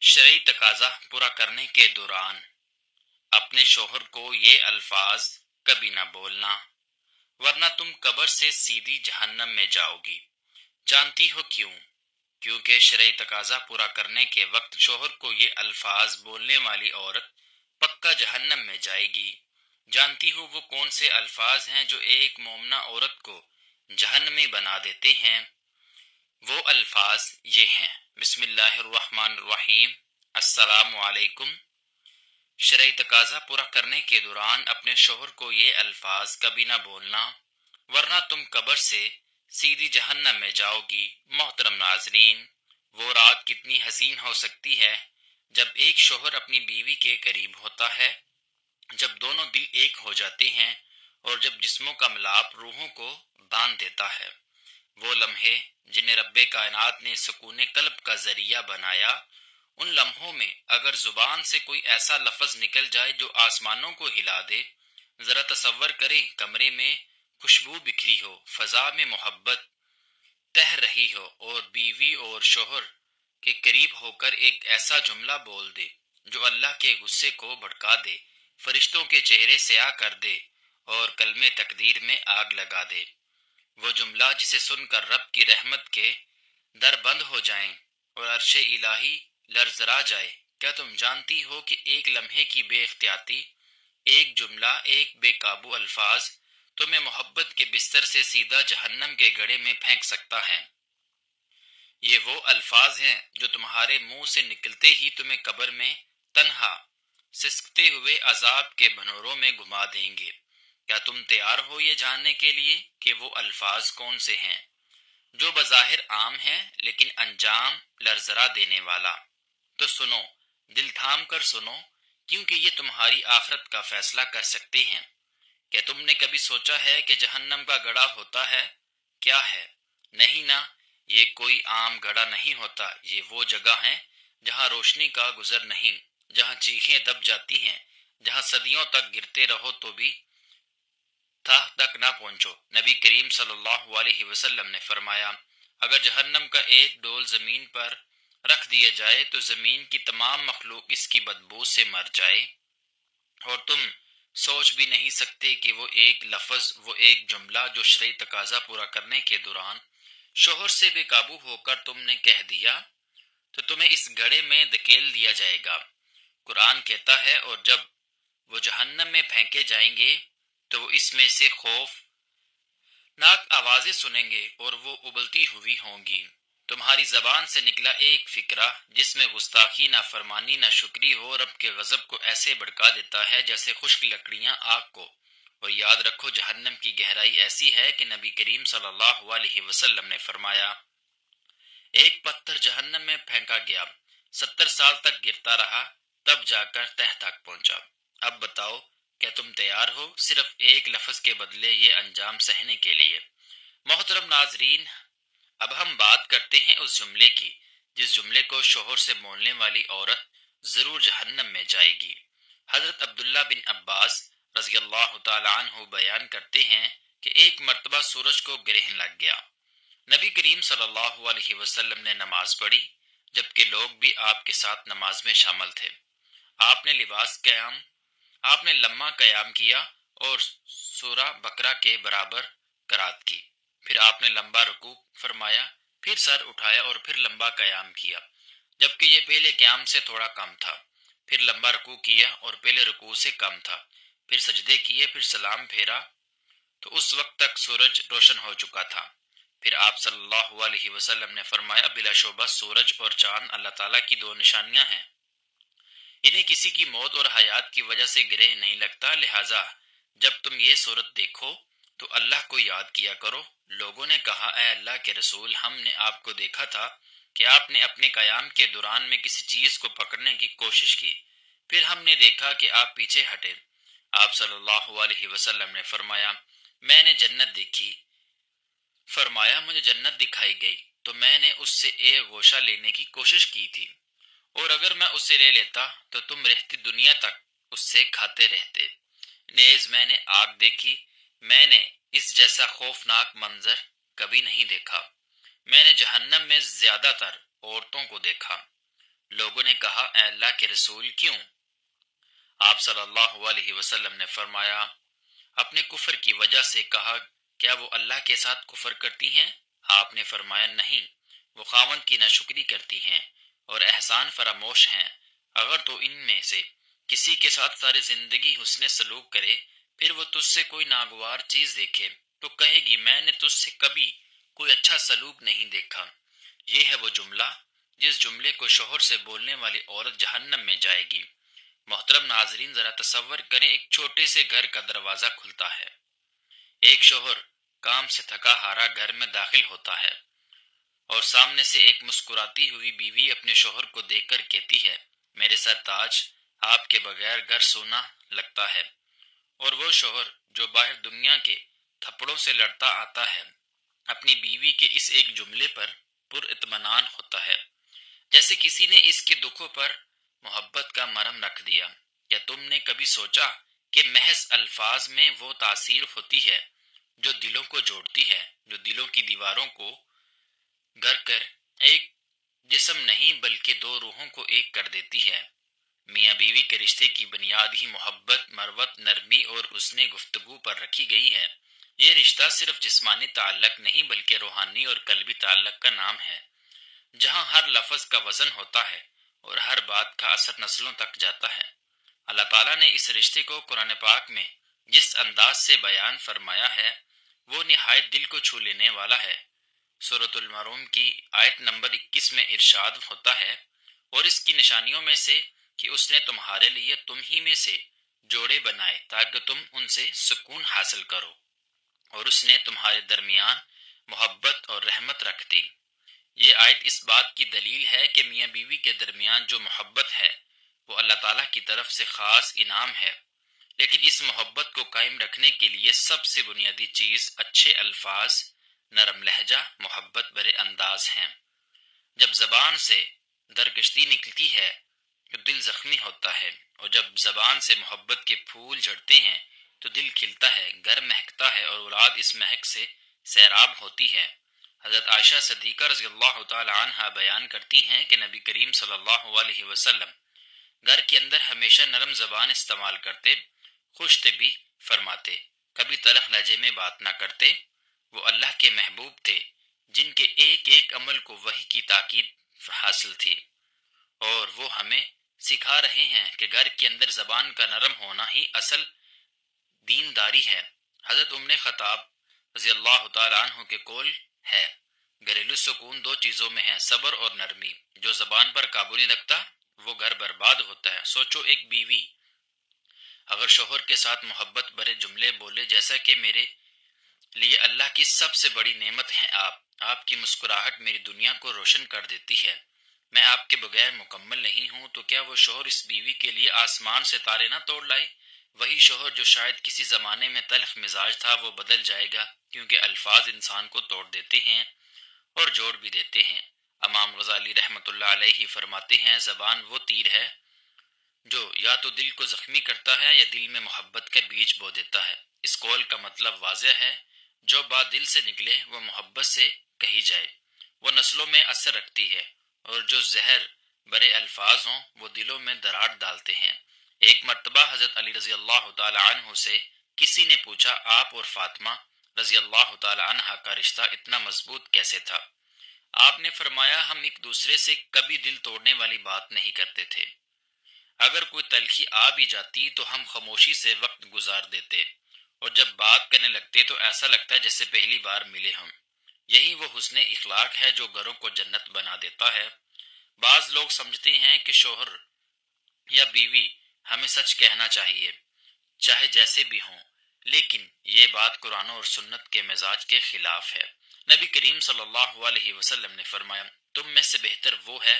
شرعی تقاضا پورا کرنے کے دوران اپنے شوہر کو یہ الفاظ کبھی نہ بولنا، ورنہ تم قبر سے سیدھی جہنم میں جاؤ گی۔ جانتی ہو کیوں؟ کیونکہ شرعی تقاضا پورا کرنے کے وقت شوہر کو یہ الفاظ بولنے والی عورت پکا جہنم میں جائے گی۔ جانتی ہو وہ کون سے الفاظ ہیں جو ایک مومنہ عورت کو جہنمی بنا دیتے ہیں؟ وہ الفاظ یہ ہیں: بسم اللہ الرحمن الرحیم، السلام علیکم۔ شرعی تقاضا پورا کرنے کے دوران اپنے شوہر کو یہ الفاظ کبھی نہ بولنا، ورنہ تم قبر سے سیدھی جہنم میں جاؤ گی۔ محترم ناظرین، وہ رات کتنی حسین ہو سکتی ہے جب ایک شوہر اپنی بیوی کے قریب ہوتا ہے، جب دونوں دل ایک ہو جاتے ہیں اور جب جسموں کا ملاپ روحوں کو باندھ دیتا ہے۔ وہ لمحے جنہیں رب کائنات نے سکون قلب کا ذریعہ بنایا، ان لمحوں میں اگر زبان سے کوئی ایسا لفظ نکل جائے جو آسمانوں کو ہلا دے، ذرا تصور کریں کمرے میں خوشبو بکھری ہو، فضا میں محبت تہ رہی ہو اور بیوی اور شوہر کے قریب ہو کر ایک ایسا جملہ بول دے جو اللہ کے غصے کو بھڑکا دے، فرشتوں کے چہرے سیاہ کر دے اور کلمے تقدیر میں آگ لگا دے۔ وہ جملہ جسے سن کر رب کی رحمت کے در بند ہو جائیں اور عرش الہی لرزرا جائے۔ کیا تم جانتی ہو کہ ایک لمحے کی بے احتیاطی، ایک جملہ، ایک بے قابو الفاظ تمہیں محبت کے بستر سے سیدھا جہنم کے گڑھے میں پھینک سکتا ہے؟ یہ وہ الفاظ ہیں جو تمہارے منہ سے نکلتے ہی تمہیں قبر میں تنہا سسکتے ہوئے عذاب کے بھنوروں میں گھما دیں گے۔ کیا تم تیار ہو یہ جاننے کے لیے کہ وہ الفاظ کون سے ہیں جو بظاہر عام ہیں لیکن انجام لرزرا دینے والا؟ تو سنو، دل تھام کر سنو، کیونکہ یہ تمہاری آخرت کا فیصلہ کر سکتے ہیں۔ کیا تم نے کبھی سوچا ہے کہ جہنم کا گڑھا ہوتا ہے کیا ہے؟ نہیں نا، یہ کوئی عام گڑھا نہیں ہوتا، یہ وہ جگہ ہے جہاں روشنی کا گزر نہیں، جہاں چیخیں دب جاتی ہیں، جہاں صدیوں تک گرتے رہو تو بھی تہ تک نہ پہنچو۔ نبی کریم صلی اللہ علیہ وسلم نے فرمایا، اگر جہنم کا ایک ڈول زمین پر رکھ دیا جائے تو زمین کی تمام مخلوق اس کی بدبو سے مر جائے، اور تم سوچ بھی نہیں سکتے کہ وہ ایک لفظ، وہ ایک جملہ جو شرعی تقاضا پورا کرنے کے دوران شوہر سے بے قابو ہو کر تم نے کہہ دیا تو تمہیں اس گڑھے میں دھکیل دیا جائے گا۔ قرآن کہتا ہے، اور جب وہ جہنم میں پھینکے جائیں گے تو وہ اس میں سے خوف ناک آوازیں سنیں گے اور وہ ابلتی ہوئی ہوں گی۔ تمہاری زبان سے نکلا ایک فقرہ جس میں گستاخی، نہ فرمانی، نہ شکری ہو، رب کے غضب کو ایسے بھڑکا دیتا ہے جیسے خشک لکڑیاں آگ کو۔ اور یاد رکھو، جہنم کی گہرائی ایسی ہے کہ نبی کریم صلی اللہ علیہ وسلم نے فرمایا، ایک پتھر جہنم میں پھینکا گیا، 70 سال تک گرتا رہا، تب جا کر تہ تک پہنچا۔ اب بتاؤ، کیا تم تیار ہو صرف ایک لفظ کے بدلے یہ انجام سہنے کے لیے؟ محترم ناظرین، اب ہم بات کرتے ہیں اس جملے کی جس جملے کو شوہر سے بولنے والی عورت ضرور جہنم میں جائے گی۔ حضرت عبداللہ بن عباس رضی اللہ تعالی عنہ بیان کرتے ہیں کہ ایک مرتبہ سورج کو گرہن لگ گیا۔ نبی کریم صلی اللہ علیہ وسلم نے نماز پڑھی، جبکہ لوگ بھی آپ کے ساتھ نماز میں شامل تھے۔ آپ نے لمحہ قیام کیا اور سورہ بقرہ کے برابر قرات کی، پھر آپ نے لمبا رکوع فرمایا، پھر سر اٹھایا اور پھر لمبا قیام کیا، جبکہ یہ پہلے قیام سے تھوڑا کم تھا، پھر لمبا رکوع کیا اور پہلے رکوع سے کم تھا، پھر سجدے کیے، پھر سلام پھیرا تو اس وقت تک سورج روشن ہو چکا تھا۔ پھر آپ صلی اللہ علیہ وسلم نے فرمایا، بلا شبہ سورج اور چاند اللہ تعالیٰ کی دو نشانیاں ہیں، انہیں کسی کی موت اور حیات کی وجہ سے گرہ نہیں لگتا، لہٰذا جب تم یہ صورت دیکھو تو اللہ کو یاد کیا کرو۔ لوگوں نے کہا، اے اللہ کے رسول، ہم نے آپ کو دیکھا تھا کہ آپ نے اپنے قیام کے دوران میں کسی چیز کو پکڑنے کی کوشش کی، پھر ہم نے دیکھا کہ آپ پیچھے ہٹے۔ آپ صلی اللہ علیہ وسلم نے فرمایا، میں نے جنت دیکھی، فرمایا مجھے جنت دکھائی گئی تو میں نے اس سے ایک گوشہ لینے کی کوشش کی تھی، اور اگر میں اسے لے لیتا تو تم رہتی دنیا تک اس سے کھاتے رہتے۔ نیز میں نے آگ دیکھی، میں نے اس جیسا خوفناک منظر کبھی نہیں دیکھا۔ میں نے جہنم میں زیادہ تر عورتوں کو دیکھا، لوگوں نے کہا اے اللہ کے رسول کیوں؟ آپ صلی اللہ علیہ وسلم نے فرمایا اپنے کفر کی وجہ سے۔ کہا کیا وہ اللہ کے ساتھ کفر کرتی ہیں؟ آپ نے فرمایا نہیں، وہ خاوند کی ناشکری کرتی ہیں اور احسان فراموش ہیں۔ اگر تو ان میں سے کسی کے ساتھ ساری زندگی حسن سلوک کرے، پھر وہ تجھ سے کوئی ناگوار چیز دیکھے تو کہے گی میں نے تجھ سے کبھی کوئی اچھا سلوک نہیں دیکھا۔ یہ ہے وہ جملہ جس جملے کو شوہر سے بولنے والی عورت جہنم میں جائے گی۔ محترم ناظرین، ذرا تصور کریں ایک چھوٹے سے گھر کا دروازہ کھلتا ہے، ایک شوہر کام سے تھکا ہارا گھر میں داخل ہوتا ہے اور سامنے سے ایک مسکراتی ہوئی بیوی اپنے شوہر کو دیکھ کر کہتی ہے میرے سر تاج، آپ کے بغیر گھر سونا لگتا ہے۔ اور وہ شوہر جو باہر دنیا کے تھپڑوں سے لڑتا آتا ہے اپنی بیوی کے اس ایک جملے پر پر اطمینان ہوتا ہے، جیسے کسی نے اس کے دکھوں پر محبت کا مرہم رکھ دیا۔ کیا تم نے کبھی سوچا کہ محض الفاظ میں وہ تاثیر ہوتی ہے جو دلوں کو جوڑتی ہے، جو دلوں کی دیواروں کو گر کر ایک جسم نہیں بلکہ دو روحوں کو ایک کر دیتی ہے؟ میاں بیوی کے رشتے کی بنیاد ہی محبت، مروت، نرمی اور حسن گفتگو پر رکھی گئی ہے۔ یہ رشتہ صرف جسمانی تعلق نہیں بلکہ روحانی اور قلبی تعلق کا نام ہے، جہاں ہر لفظ کا وزن ہوتا ہے اور ہر بات کا اثر نسلوں تک جاتا ہے۔ اللہ تعالیٰ نے اس رشتے کو قرآن پاک میں جس انداز سے بیان فرمایا ہے وہ نہایت دل کو چھو لینے والا ہے۔ سورۃ المروم کی آیت نمبر 21 میں ارشاد ہوتا ہے اور اس کی نشانیوں میں سے کہ اس نے تمہارے لیے تم ہی میں سے جوڑے بنائے تاکہ تم ان سے سکون حاصل کرو، اور اس نے تمہارے درمیان محبت اور رحمت رکھ دی۔ یہ آیت اس بات کی دلیل ہے کہ میاں بیوی کے درمیان جو محبت ہے وہ اللہ تعالیٰ کی طرف سے خاص انعام ہے، لیکن اس محبت کو قائم رکھنے کے لیے سب سے بنیادی چیز اچھے الفاظ، نرم لہجہ، محبت بھرے انداز ہیں۔ جب زبان سے درگشتی نکلتی ہے تو دل زخمی ہوتا ہے، اور جب زبان سے محبت کے پھول جھڑتے ہیں تو دل کھلتا ہے، گھر مہکتا ہے اور اولاد اس مہک سے سیراب ہوتی ہے۔ حضرت عائشہ صدیقہ رضی اللہ تعالی عنہا بیان کرتی ہیں کہ نبی کریم صلی اللہ علیہ وسلم گھر کے اندر ہمیشہ نرم زبان استعمال کرتے، خوش طبی فرماتے، کبھی تلخ لہجے میں بات نہ کرتے۔ وہ اللہ کے محبوب تھے جن کے ایک ایک عمل کو وحی کی تاکید حاصل تھی، اور وہ ہمیں سکھا رہے ہیں کہ گھر کے اندر زبان کا نرم ہونا ہی اصل دینداری ہے۔ حضرت عمر خطاب رضی اللہ تعالیٰ عنہ کے قول ہے گھریلو سکون دو چیزوں میں ہے، صبر اور نرمی۔ جو زبان پر قابو نہیں رکھتا وہ گھر برباد ہوتا ہے۔ سوچو ایک بیوی اگر شوہر کے ساتھ محبت بھرے جملے بولے جیسا کہ میرے لیے اللہ کی سب سے بڑی نعمت ہے آپ کی مسکراہٹ میری دنیا کو روشن کر دیتی ہے، میں آپ کے بغیر مکمل نہیں ہوں، تو کیا وہ شوہر اس بیوی کے لیے آسمان سے تارے نہ توڑ لائے؟ وہی شوہر جو شاید کسی زمانے میں تلخ مزاج تھا وہ بدل جائے گا، کیونکہ الفاظ انسان کو توڑ دیتے ہیں اور جوڑ بھی دیتے ہیں۔ امام غزالی رحمۃ اللہ علیہ فرماتے ہیں زبان وہ تیر ہے جو یا تو دل کو زخمی کرتا ہے یا دل میں محبت کا بیج بو دیتا ہے۔ اس قول کا مطلب واضح ہے، جو بات دل سے نکلے وہ محبت سے کہی جائے، وہ نسلوں میں اثر رکھتی ہے، اور جو زہر برے الفاظ ہوں وہ دلوں میں دراڑ ڈالتے ہیں۔ ایک مرتبہ حضرت علی رضی اللہ تعالی عنہ سے کسی نے پوچھا آپ اور فاطمہ رضی اللہ تعالی عنہ کا رشتہ اتنا مضبوط کیسے تھا؟ آپ نے فرمایا ہم ایک دوسرے سے کبھی دل توڑنے والی بات نہیں کرتے تھے، اگر کوئی تلخی آ بھی جاتی تو ہم خاموشی سے وقت گزار دیتے، اور جب بات کرنے لگتے تو ایسا لگتا ہے جیسے پہلی بار ملے ہم۔ یہی وہ حسن اخلاق ہے جو گھروں کو جنت بنا دیتا ہے۔ بعض لوگ سمجھتے ہیں کہ شوہر یا بیوی ہمیں سچ کہنا چاہیے چاہے جیسے بھی ہوں، لیکن یہ بات قرآن اور سنت کے مزاج کے خلاف ہے۔ نبی کریم صلی اللہ علیہ وسلم نے فرمایا تم میں سے بہتر وہ ہے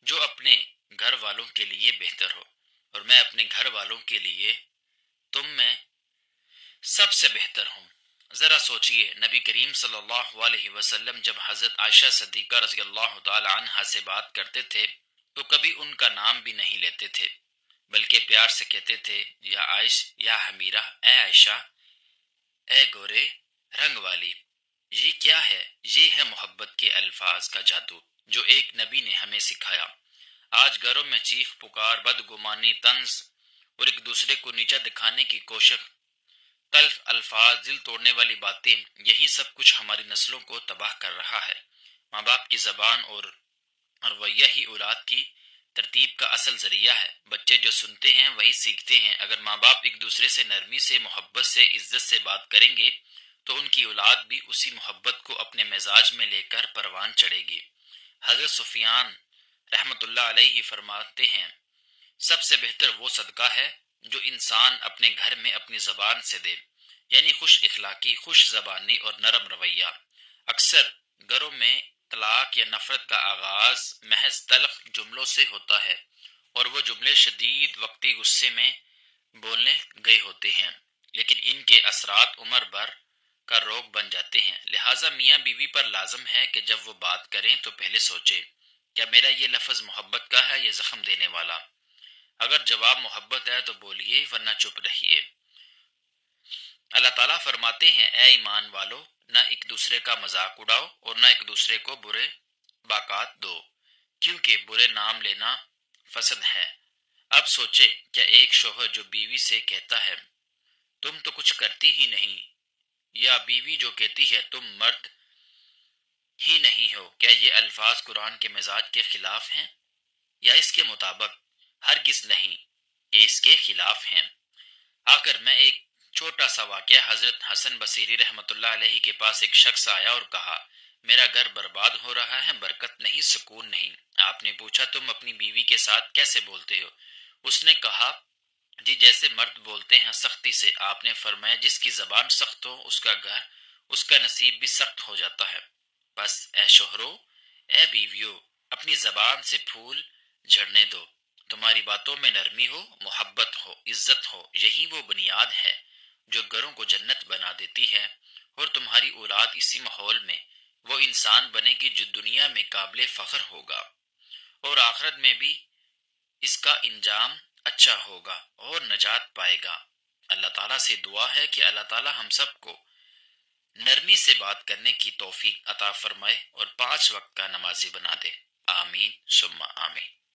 جو اپنے گھر والوں کے لیے بہتر ہو، اور میں اپنے گھر والوں کے لیے تم میں سب سے بہتر ہوں۔ ذرا سوچئے نبی کریم صلی اللہ علیہ وسلم جب حضرت عائشہ صدیقہ رضی اللہ تعالی عنہا سے بات کرتے تھے تو کبھی ان کا نام بھی نہیں لیتے تھے، بلکہ پیار سے کہتے تھے یا عائش، یا حمیرہ، اے عائشہ، اے گورے رنگ والی۔ یہ کیا ہے؟ یہ ہے محبت کے الفاظ کا جادو جو ایک نبی نے ہمیں سکھایا۔ آج گھروں میں چیخ پکار، بدگمانی، طنز اور ایک دوسرے کو نیچا دکھانے کی کوشش، تلخ الفاظ، دل توڑنے والی باتیں، یہی سب کچھ ہماری نسلوں کو تباہ کر رہا ہے۔ ماں باپ کی زبان اور رویہ ہی اولاد کی ترتیب کا اصل ذریعہ ہے۔ بچے جو سنتے ہیں وہی سیکھتے ہیں۔ اگر ماں باپ ایک دوسرے سے نرمی سے، محبت سے، عزت سے بات کریں گے تو ان کی اولاد بھی اسی محبت کو اپنے مزاج میں لے کر پروان چڑھے گی۔ حضرت سفیان رحمت اللہ علیہ فرماتے ہیں، سب سے بہتر وہ صدقہ ہے جو انسان اپنے گھر میں اپنی زبان سے دے، یعنی خوش اخلاقی، خوش زبانی اور نرم رویہ۔ اکثر گھروں میں طلاق یا نفرت کا آغاز محض تلخ جملوں سے ہوتا ہے، اور وہ جملے شدید وقتی غصے میں بولنے گئے ہوتے ہیں، لیکن ان کے اثرات عمر بھر کا روگ بن جاتے ہیں۔ لہٰذا میاں بیوی پر لازم ہے کہ جب وہ بات کریں تو پہلے سوچے، کیا میرا یہ لفظ محبت کا ہے یا زخم دینے والا؟ اگر جواب محبت ہے تو بولیے، ورنہ چپ رہیے۔ اللہ تعالیٰ فرماتے ہیں، اے ایمان والو، نہ ایک دوسرے کا مذاق اڑاؤ اور نہ ایک دوسرے کو برے باکات دو، کیونکہ برے نام لینا فسد ہے۔ اب سوچے، کیا ایک شوہر جو بیوی سے کہتا ہے تم تو کچھ کرتی ہی نہیں، یا بیوی جو کہتی ہے تم مرد ہی نہیں ہو، کیا یہ الفاظ قرآن کے مزاج کے خلاف ہیں یا اس کے مطابق؟ ہرگز نہیں، یہ اس کے خلاف ہیں۔ آخر میں ایک چھوٹا سا واقعہ، حضرت حسن بصری رحمت اللہ علیہ کے پاس ایک شخص آیا اور کہا، میرا گھر برباد ہو رہا ہے، برکت نہیں، سکون نہیں۔ آپ نے پوچھا، تم اپنی بیوی کے ساتھ کیسے بولتے ہو؟ اس نے کہا، جی جیسے مرد بولتے ہیں، سختی سے۔ آپ نے فرمایا، جس کی زبان سخت ہو اس کا گھر، اس کا نصیب بھی سخت ہو جاتا ہے۔ بس اے شوہرو، اے بیویو، اپنی زبان سے پھول جھڑنے دو۔ تمہاری باتوں میں نرمی ہو، محبت ہو، عزت ہو، یہی وہ بنیاد ہے جو گھروں کو جنت بنا دیتی ہے، اور تمہاری اولاد اسی ماحول میں وہ انسان بنے گی جو دنیا میں قابل فخر ہوگا، اور آخرت میں بھی اس کا انجام اچھا ہوگا اور نجات پائے گا۔ اللہ تعالیٰ سے دعا ہے کہ اللہ تعالیٰ ہم سب کو نرمی سے بات کرنے کی توفیق عطا فرمائے اور 5 وقت کا نمازی بنا دے۔ آمین ثم آمین۔